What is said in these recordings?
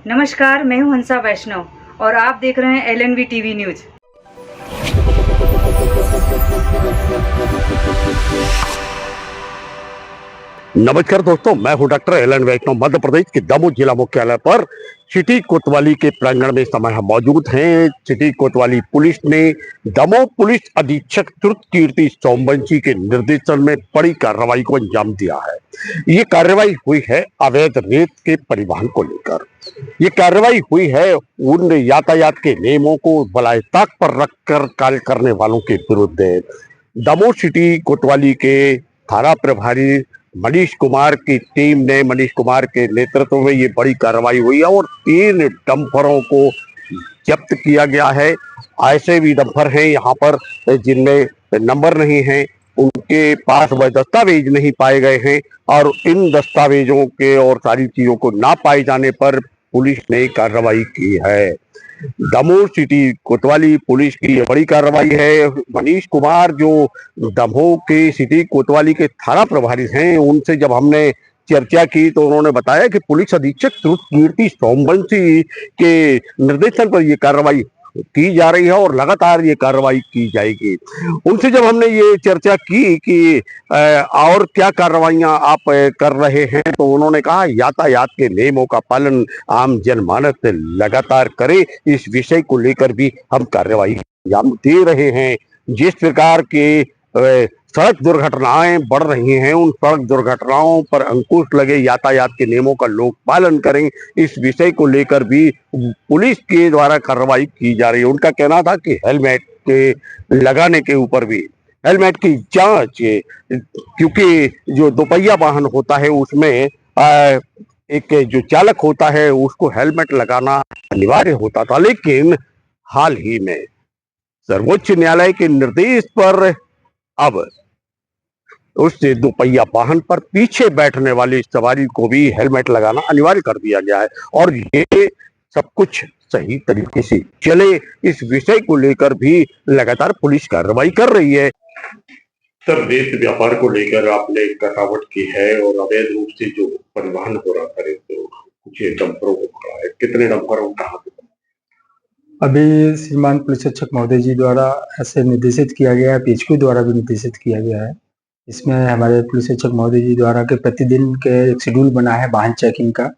नमस्कार, मैं हूं हंसा वैष्णव और आप देख रहे हैं LNV टीवी न्यूज। नमस्कार दोस्तों, मैं हूं डॉक्टर एलन वैष्णव। मध्य प्रदेश के दमोह जिला मुख्यालय पर सिटी कोतवाली के प्रांगण में इस समय हम मौजूद हैं। सिटी कोतवाली पुलिस ने दमोह पुलिस अधीक्षक श्रुत कीर्ति सोमवंशी के निर्देशन में बड़ी कार्रवाई को अंजाम दिया है। ये कार्रवाई हुई है अवैध रेत के परिवहन को लेकर। ये कार्रवाई हुई है उन यातायात के नियमों को बलाए ताक पर रखकर कार्य करने वालों के विरुद्ध। दमोह सिटी कोतवाली के थाना प्रभारी मनीष कुमार की टीम ने, मनीष कुमार के नेतृत्व में ये बड़ी कार्रवाई हुई है और 3 डंपरों को जब्त किया गया है। ऐसे भी डंपर हैं यहाँ पर जिनमें नंबर नहीं है, उनके पास वह दस्तावेज नहीं पाए गए हैं और इन दस्तावेजों के और सारी चीजों को ना पाए जाने पर पुलिस ने कार्रवाई की है। दमोह सिटी कोतवाली पुलिस की ये बड़ी कार्रवाई है। मनीष कुमार जो दमोह के सिटी कोतवाली के थाना प्रभारी हैं, उनसे जब हमने चर्चा की तो उन्होंने बताया कि पुलिस अधीक्षक श्रुत कीर्ति सोमवंशी के निर्देशन पर यह कार्रवाई की जा रही है और लगातार ये कार्रवाई की जाएगी। उनसे जब हमने ये चर्चा की कि और क्या कार्रवाइयां आप कर रहे हैं, तो उन्होंने कहा यातायात के नियमों का पालन आम जनमानस लगातार करे, इस विषय को लेकर भी हम कार्रवाई अंजाम दे रहे हैं। जिस प्रकार के सड़क दुर्घटनाएं बढ़ रही हैं, उन सड़क दुर्घटनाओं पर अंकुश लगे, यातायात के नियमों का लोग पालन करें, इस विषय को लेकर भी पुलिस के द्वारा कार्रवाई की जा रही है। उनका कहना था कि हेलमेट के लगाने के ऊपर भी हेलमेट की जांच, क्योंकि जो दोपहिया वाहन होता है उसमें एक जो चालक होता है उसको हेलमेट लगाना अनिवार्य होता था, लेकिन हाल ही में सर्वोच्च न्यायालय के निर्देश पर अब उससे दोपहिया वाहन पर पीछे बैठने वाली सवारी को भी हेलमेट लगाना अनिवार्य कर दिया गया है और ये सब कुछ सही तरीके से चले, इस विषय को लेकर भी लगातार पुलिस कार्रवाई कर रही है। सर, रेत व्यापार को लेकर आपने कटावट की है और अवैध रूप से जो परिवहन हो रहा था, तो कुछ डंपरों को पकड़ा है, कितने डंपरों कहाँ पे? अभी श्रीमान पुलिस अधीक्षक महोदय जी द्वारा ऐसे निर्देशित किया गया है, PHQ द्वारा भी निर्देशित किया गया है। इसमें हमारे पुलिस अधीक्षक महोदय जी द्वारा के प्रतिदिन के एक शेड्यूल बना है वाहन चेकिंग का।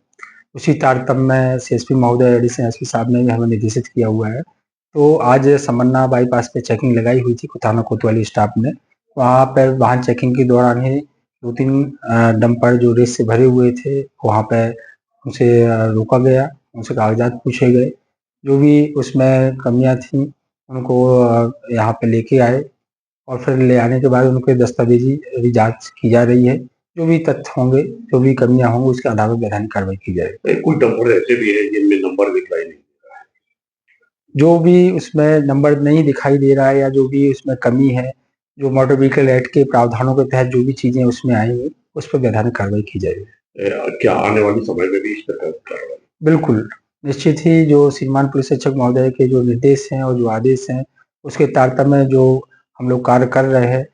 उसी तारतम्य में CSP महोदय, एडिशनल SP साहब ने भी हमें निर्देशित किया हुआ है। तो आज समन्ना बाईपास पे चेकिंग लगाई हुई थी थाना कोतवाली स्टाफ ने। वहाँ पर वाहन चेकिंग के दौरान ही 2-3 डंपर जो रेत से भरे हुए थे, वहाँ पे उनसे रोका गया, उनसे कागजात पूछे गए। जो भी उसमें कमियां थी उनको यहाँ पे लेके आए और फिर ले आने के बाद उनके दस्तावेजी अभी जांच की जा रही है। जो भी तथ्य होंगे, जो भी कमियां होंगी, उसके आधार पर वैधानिक कार्रवाई की जाएगी। कुछ डंपर ऐसे भी है जिनमें नंबर दिखाई नहीं दे रहा है। जो भी उसमें नंबर नहीं दिखाई दे रहा है या जो भी उसमें कमी है, जो मोटर व्हीकल एक्ट के प्रावधानों के तहत जो भी चीजें उसमें आएंगी, उस पर वैधानिक कार्रवाई की जाएगी। क्या आने वाले समय में भी इस तरह की कार्रवाई? बिल्कुल, निश्चित ही जो श्रीमान पुलिस अधीक्षक महोदय के जो निर्देश हैं और जो आदेश हैं, उसके तारतम्य में जो हम लोग कार्य कर रहे हैं।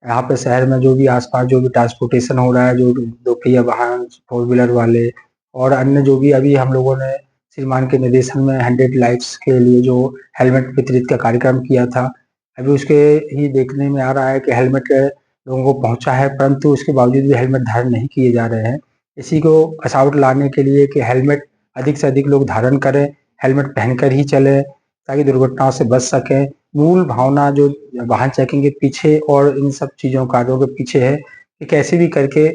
यहाँ पे शहर में जो भी आसपास जो भी ट्रांसपोर्टेशन हो रहा है, जो दोपहिया वाहन, 4 व्हीलर वाले और अन्य जो भी अभी हम लोगों ने श्रीमान के निर्देशन में 100 लाइट्स के लिए जो हेलमेट वितरित का कार्यक्रम किया था, अभी उसके ही देखने में आ रहा है कि हेलमेट लोगों को पहुंचा है, परंतु उसके बावजूद भी हेलमेट धारण नहीं किए जा रहे हैं। इसी को कसावट लाने के लिए कि हेलमेट अधिक से अधिक लोग धारण करें, हेलमेट पहनकर ही चलें ताकि दुर्घटनाओं से बच सकें। मूल भावना जो वाहन चेकिंग के पीछे और इन सब चीज़ों कार्यों के पीछे है कि कैसे भी करके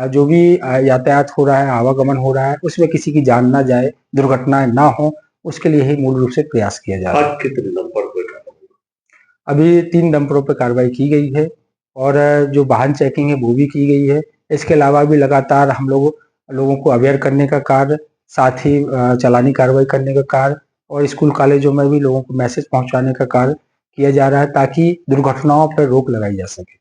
जो भी यातायात हो रहा है, आवागमन हो रहा है, उसमें किसी की जान ना जाए, दुर्घटनाएं ना हो, उसके लिए ही मूल रूप से प्रयास किया जा रहा है। कितने नंबर पे? अभी 3 डंपरों पर कार्रवाई की गई है और जो वाहन चेकिंग है वो भी की गई है। इसके अलावा भी लगातार हम लोगों को अवेयर करने का कार्य, साथ ही चालानी कार्रवाई करने का कार्य और स्कूल कॉलेजों में भी लोगों को मैसेज पहुंचाने का कार्य किया जा रहा है ताकि दुर्घटनाओं पर रोक लगाई जा सके।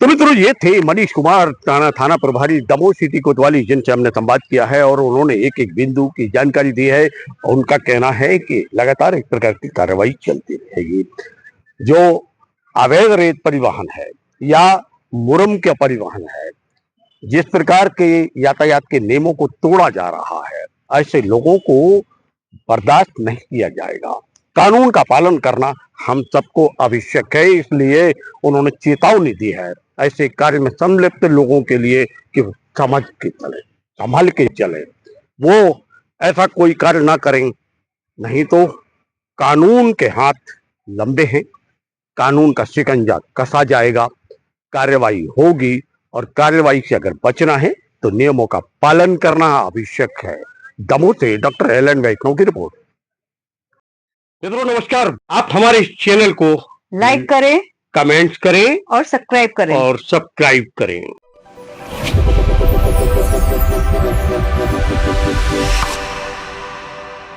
तो मित्रों, ये थे मनीष कुमार, थाना प्रभारी दमोह सिटी कोतवाली, जिनसे हमने संवाद किया है और उन्होंने एक एक बिंदु की जानकारी दी है। उनका कहना है कि लगातार एक प्रकार की कार्रवाई चलती रहेगी। जो अवैध रेत परिवहन है या मुरम का परिवहन है, जिस प्रकार के यातायात के नियमों को तोड़ा जा रहा है, ऐसे लोगों को बर्दाश्त नहीं किया जाएगा। कानून का पालन करना हम सबको आवश्यक है, इसलिए उन्होंने चेतावनी दी है ऐसे कार्य में संलिप्त लोगों के लिए कि समझ के चले, संभल के चले, वो ऐसा कोई कार्य ना करें, नहीं तो कानून के हाथ लंबे हैं, कानून का शिकंजा कसा जाएगा, कार्रवाई होगी और कार्रवाई से अगर बचना है तो नियमों का पालन करना आवश्यक है। दमोह से डॉक्टर एलन वैष्णव की रिपोर्ट। मित्रों नमस्कार, आप हमारे इस चैनल को लाइक करें कमेंट्स करें और सब्सक्राइब करें।